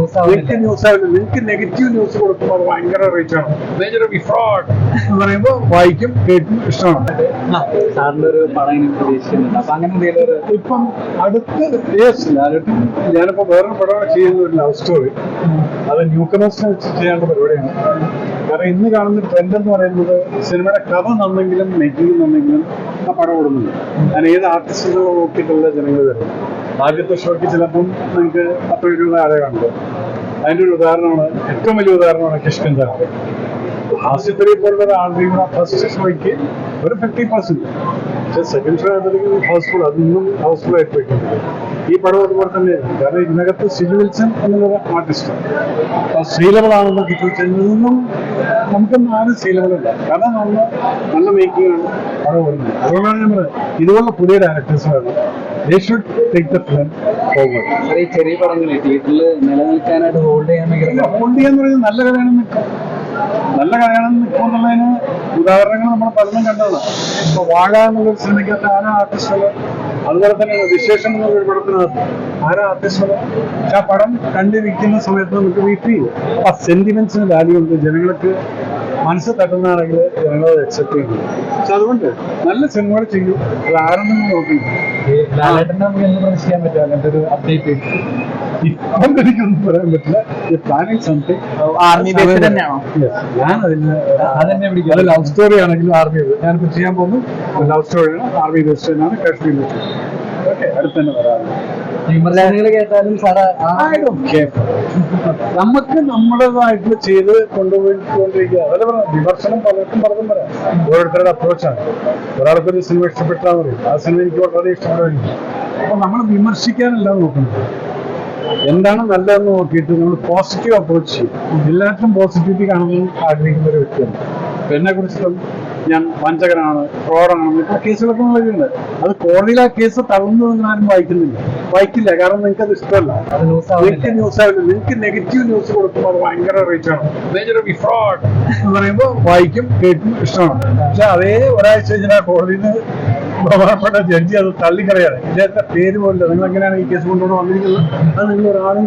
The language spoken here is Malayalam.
ന്യൂസ് ആവില്ല. നിങ്ങൾക്ക് നെഗറ്റീവ് ന്യൂസ് കൊടുക്കുമ്പോൾ അത് ഭയങ്കര റീച്ചാണ്. മേജർ ബി ഫ്രോഡ് എന്ന് പറയുമ്പോൾ വായിക്കും, കേൾക്കും, ഇഷ്ടമാണ്. ഇപ്പം അടുത്ത് ഞാനിപ്പോ വേറൊരു പടമാണ് ചെയ്യുന്ന ഒരു ലവ് സ്റ്റോറി. അത് ന്യൂക്കമേഴ്സിനെ വെച്ച് ചെയ്യേണ്ട പരിപാടിയാണ്. കാരണം ഇന്ന് കാണുന്ന ട്രെൻഡ് എന്ന് പറയുന്നത് സിനിമയുടെ കഥ നന്നെങ്കിലും മേക്കിംഗ് നന്നെങ്കിലും ആ പടം ഓടുന്നുണ്ട്. ഞാൻ ഏത് ആർട്ടിസ്റ്റുകളെ നോക്കിയിട്ടുള്ള ജനങ്ങൾ വരും. ആദ്യത്തെ ഷോയ്ക്ക് ചിലപ്പം നിങ്ങൾക്ക് 10-20 ആളെ കണ്ടു. അതിൻ്റെ ഒരു ഉദാഹരണമാണ്, ഏറ്റവും വലിയ ഉദാഹരണമാണ് കിഷ്കിന്ധ. ആസിഫലി പോലുള്ള ഒരാളുടെ ഫസ്റ്റ് ഷോയ്ക്ക് ഒരു 50%, പക്ഷെ സെക്കൻഡ് ഷോ ആയപ്പോഴത്തേക്കും ഹൗസ്ഫുൾ, അതൊന്നും ഹൗസ്ഫുൾ ആയിട്ട് പോയിട്ടുണ്ട്. ഈ പടം അതുപോലെ തന്നെയാണ്. കാരണം ഇതിനകത്ത് സിജു വിൽസൺ എന്നുള്ളൊരു ആർട്ടിസ്റ്റാണ്. അപ്പൊ സീലബിളാണെന്നൊക്കെ ചോദിച്ചാൽ ഇതൊന്നും നമുക്കൊന്നും ആരും സീലബിളില്ല. കാരണം നല്ല മേക്കിംഗ് ആണ് പടം വരുന്നത്. അതുകൊണ്ടാണ് ഞാൻ പറയുന്നത് ഇതുപോലുള്ള പുതിയ ഡയറക്ടേഴ്സ് വേണം. They should take the film forward. ചെറിയ പടങ്ങളെ തിയേറ്ററിൽ നിലനിൽക്കാനായിട്ട് ഹോൾഡ് ചെയ്യാന്ന് പറയുന്നത് നല്ല കഥയാണെന്ന് നിൽക്കും. നല്ല കഥയാണെന്ന് നിൽക്കുമെന്നുള്ളതിന് ഉദാഹരണങ്ങൾ നമ്മൾ പലതും കണ്ടതാണ്. ഇപ്പൊ വാഴ എന്നുള്ളൊരു സിനിമയ്ക്കകത്ത് ആരാ ആർട്ടിസ്റ്റുകൾ, അതുപോലെ തന്നെ വിശേഷം എന്നുള്ളൊരു പടത്തിനകത്ത് ആരാ ആർട്ടിസ്റ്റുകൾ. പക്ഷെ ആ പടം കണ്ടിരിക്കുന്ന സമയത്ത് നമുക്ക് വെയിറ്റ് ചെയ്യും. അപ്പൊ സെന്റിമെന്റ്സിന് വാല്യൂ ഉണ്ട്. ജനങ്ങൾക്ക് മനസ്സ് തട്ടുന്നതാണെങ്കിൽ ജനങ്ങൾ അക്സെപ്റ്റ് ചെയ്യും. പക്ഷെ അതുകൊണ്ട് നല്ല സിനിമകൾ ചെയ്യും. അത് ആരെന്നും നോക്കില്ല. പ്രതീക്ഷിക്കാൻ പറ്റും അങ്ങനത്തെ ഒരു അപ്ഡേറ്റ് ഇപ്പം എനിക്കൊന്നും പറയാൻ പറ്റില്ല. പ്ലാനിങ് സംതിങ് ആർമി ബേസ്ഡ് തന്നെയാണോ? ഞാൻ അതെന്നെ പിടിക്കും. ലവ് സ്റ്റോറി ആണെങ്കിലും ആർമി ഞാനിപ്പോൾ ചെയ്യാൻ പോകുന്നു ലവ് സ്റ്റോറിയാണ്. ആർമി ബേസ്ഡ് തന്നെയാണ്. കാശ്മീരിൽ ഓക്കെ അടുത്ത് തന്നെ വരാറുണ്ട്. കേട്ടാലും നമുക്ക് നമ്മുടേതായിട്ട് ചെയ്ത് കൊണ്ടുപോയിക്കൊണ്ടിരിക്കുക. അതല്ല പറയാം, വിമർശനം പലർക്കും പലതും പറയാം. ഓരോരുത്തരുടെ അപ്രോച്ചാണ്. ഒരാൾക്കൊരു സിനിമ ഇഷ്ടപ്പെട്ടാൽ മതി, ആ സിനിമ എനിക്ക് വളരെ ഇഷ്ടപ്പെടുകയും. അപ്പൊ നമ്മൾ വിമർശിക്കാനല്ല നോക്കുന്നത്, എന്താണ് നല്ലതെന്ന് നോക്കിയിട്ട് നമ്മൾ പോസിറ്റീവ് അപ്രോച്ച് ചെയ്യും. എല്ലാത്തിനും പോസിറ്റിവിറ്റി കാണുമെന്ന് ആഗ്രഹിക്കുന്ന ഒരു വ്യക്തിയാണ്. എന്നെ കുറിച്ചിട്ടും ഞാൻ വഞ്ചകനാണ്, ഫ്രോഡാണ്, ആ കേസുകളൊക്കെ നൽകുന്നുണ്ട്. അത് കോടതിയിൽ ആ കേസ് തള്ളുന്നതെന്ന് ആരും വായിക്കില്ല. കാരണം നിങ്ങൾക്ക് അത് ഇഷ്ടമല്ല. നിങ്ങൾക്ക് ന്യൂസ് ആവില്ല. നിങ്ങൾക്ക് നെഗറ്റീവ് ന്യൂസ് കൊടുക്കുമ്പോൾ അത് ഭയങ്കര റീച്ചാണ്. മേജർ ബി ഫ്രോഡ് എന്ന് പറയുമ്പോൾ വായിക്കും, കേൾക്കും, ഇഷ്ടമാണ്. പക്ഷെ അതേ ഒരാഴ്ച കഴിഞ്ഞാൽ കോടതിയിൽ നിന്ന് ബഹുമാനപ്പെട്ട ജഡ്ജി അത് തള്ളിക്കളയാണ്. ഇദ്ദേഹത്തിന്റെ പേര് പോലില്ല. നിങ്ങൾ എങ്ങനെയാണ് ഈ കേസ് കൊണ്ടുകൊണ്ട് വന്നിരിക്കുന്നത്? അത് നിങ്ങൾ ഒരാളും